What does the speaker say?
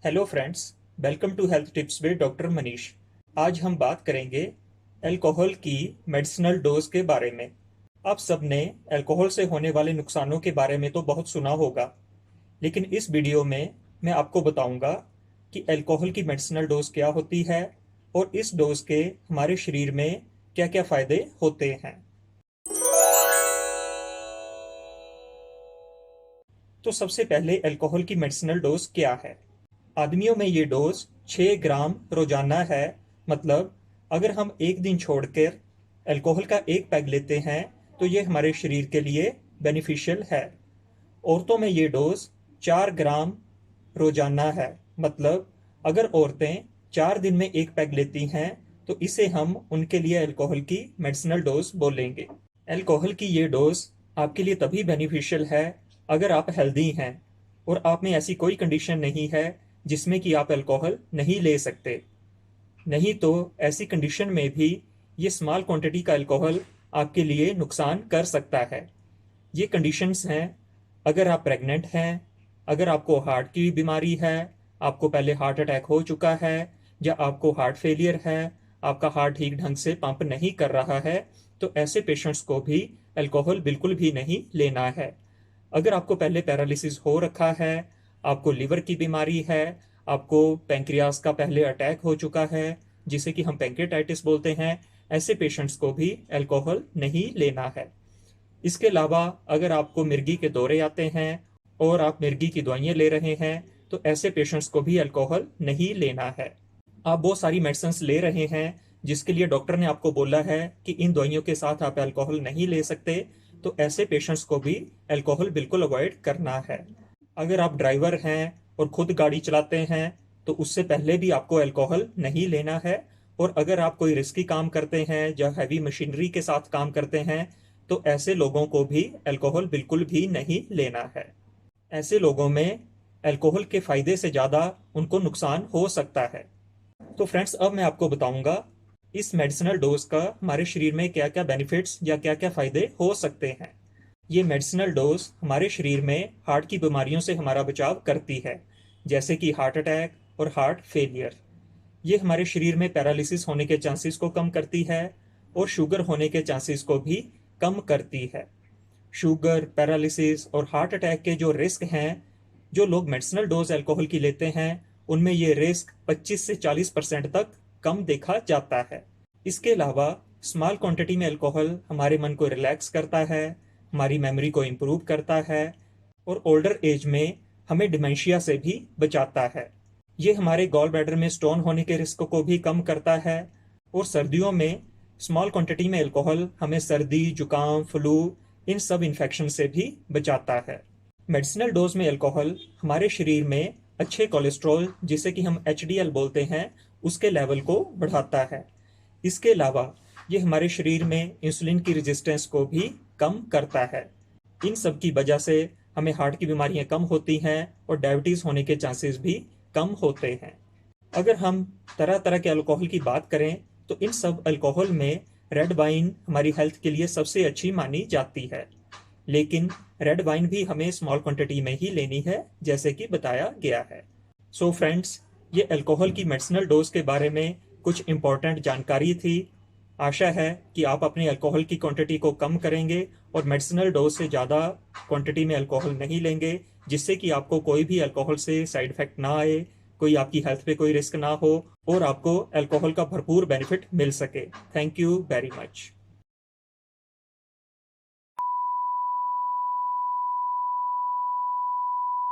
Hello friends, welcome to health tips with doctor Manish. आज हम बात करेंगे अल्कोहल की मेडिसिनल डोज के बारे में। आप सबने अल्कोहल से होने वाले नुकसानों के बारे में तो बहुत सुना होगा, लेकिन इस वीडियो में मैं आपको बताऊंगा कि अल्कोहल की मेडिसिनल डोज क्या होती है और इस डोज के हमारे शरीर में क्या क्या फायदे होते हैं। तो सबसे पहले अल्कोहल की मेडिसिनल डोज क्या है। आदमियों में ये डोज 6 ग्राम रोजाना है। मतलब अगर हम एक दिन छोड़कर अल्कोहल का एक पैग लेते हैं तो ये हमारे शरीर के लिए बेनिफिशियल है। औरतों में ये डोज 4 ग्राम रोजाना है। मतलब अगर औरतें 4 दिन में एक पैग लेती हैं तो इसे हम उनके लिए अल्कोहल की मेडिसिनल डोज बोलेंगे। अल्कोहल की ये डोज आपके लिए तभी बेनिफिशियल है अगर आप हेल्दी हैं और आप में ऐसी कोई कंडीशन नहीं है जिसमें कि आप अल्कोहल नहीं ले सकते। नहीं तो ऐसी कंडीशन में भी ये स्मॉल क्वांटिटी का अल्कोहल आपके लिए नुकसान कर सकता है। ये कंडीशंस हैं अगर आप प्रेग्नेंट हैं, अगर आपको हार्ट की बीमारी है, आपको पहले हार्ट अटैक हो चुका है, या आपको हार्ट फेलियर है, आपका हार्ट ठीक ढंग से पंप नहीं कर रहा है, तो ऐसे पेशेंट्स को भी अल्कोहल बिल्कुल भी नहीं लेना है। अगर आपको पहले पैरालिसिस हो रखा है, आपको लिवर की बीमारी है, आपको पैंक्रियास का पहले अटैक हो चुका है जिसे कि हम पैंक्रियाटाइटिस बोलते हैं, ऐसे पेशेंट्स को भी अल्कोहल नहीं लेना है। इसके अलावा अगर आपको मिर्गी के दौरे आते हैं और आप मिर्गी की दवाइयाँ ले रहे हैं तो ऐसे पेशेंट्स को भी अल्कोहल नहीं लेना है। आप बहुत सारी मेडिसिन ले रहे हैं जिसके लिए डॉक्टर ने आपको बोला है कि इन दवाइयों के साथ आप अल्कोहल नहीं ले सकते, तो ऐसे पेशेंट्स को भी अल्कोहल बिल्कुल अवॉइड करना है। अगर आप ड्राइवर हैं और खुद गाड़ी चलाते हैं तो उससे पहले भी आपको अल्कोहल नहीं लेना है। और अगर आप कोई रिस्की काम करते हैं या हैवी मशीनरी के साथ काम करते हैं तो ऐसे लोगों को भी अल्कोहल बिल्कुल भी नहीं लेना है। ऐसे लोगों में अल्कोहल के फायदे से ज़्यादा उनको नुकसान हो सकता है। तो फ्रेंड्स, अब मैं आपको बताऊंगा इस मेडिसिनल डोज का हमारे शरीर में क्या क्या बेनिफिट्स या क्या क्या फायदे हो सकते हैं। ये मेडिसिनल डोज हमारे शरीर में हार्ट की बीमारियों से हमारा बचाव करती है, जैसे कि हार्ट अटैक और हार्ट फेलियर। ये हमारे शरीर में पैरालिसिस होने के चांसेस को कम करती है और शुगर होने के चांसेस को भी कम करती है। शुगर, पैरालिसिस और हार्ट अटैक के जो रिस्क हैं, जो लोग मेडिसिनल डोज अल्कोहल की लेते हैं उनमें ये रिस्क 25 से 40% तक कम देखा जाता है। इसके अलावा स्मॉल क्वांटिटी में अल्कोहल हमारे मन को रिलैक्स करता है, हमारी मेमोरी को इम्प्रूव करता है और ओल्डर एज में हमें डिमेंशिया से भी बचाता है। ये हमारे गॉल ब्लैडर में स्टोन होने के रिस्क को भी कम करता है। और सर्दियों में स्मॉल क्वांटिटी में अल्कोहल हमें सर्दी, जुकाम, फ्लू, इन सब इन्फेक्शन से भी बचाता है। मेडिसिनल डोज में अल्कोहल हमारे शरीर में अच्छे कोलेस्ट्रॉल, जिसे कि हम HDL बोलते हैं, उसके लेवल को बढ़ाता है। इसके अलावा ये हमारे शरीर में इंसुलिन की रेजिस्टेंस को भी कम करता है। इन सब की वजह से हमें हार्ट की बीमारियां कम होती हैं और डायबिटीज होने के चांसेस भी कम होते हैं। अगर हम तरह तरह के अल्कोहल की बात करें तो इन सब अल्कोहल में रेड वाइन हमारी हेल्थ के लिए सबसे अच्छी मानी जाती है, लेकिन रेड वाइन भी हमें स्मॉल क्वांटिटी में ही लेनी है जैसे कि बताया गया है। सो फ्रेंड्स, ये अल्कोहल की मेडिसिनल डोज के बारे में कुछ इंपॉर्टेंट जानकारी थी। आशा है कि आप अपने अल्कोहल की क्वांटिटी को कम करेंगे और मेडिसिनल डोज से ज़्यादा क्वांटिटी में अल्कोहल नहीं लेंगे, जिससे कि आपको कोई भी अल्कोहल से साइड इफेक्ट ना आए, कोई आपकी हेल्थ पे कोई रिस्क ना हो और आपको अल्कोहल का भरपूर बेनिफिट मिल सके। Thank you very much.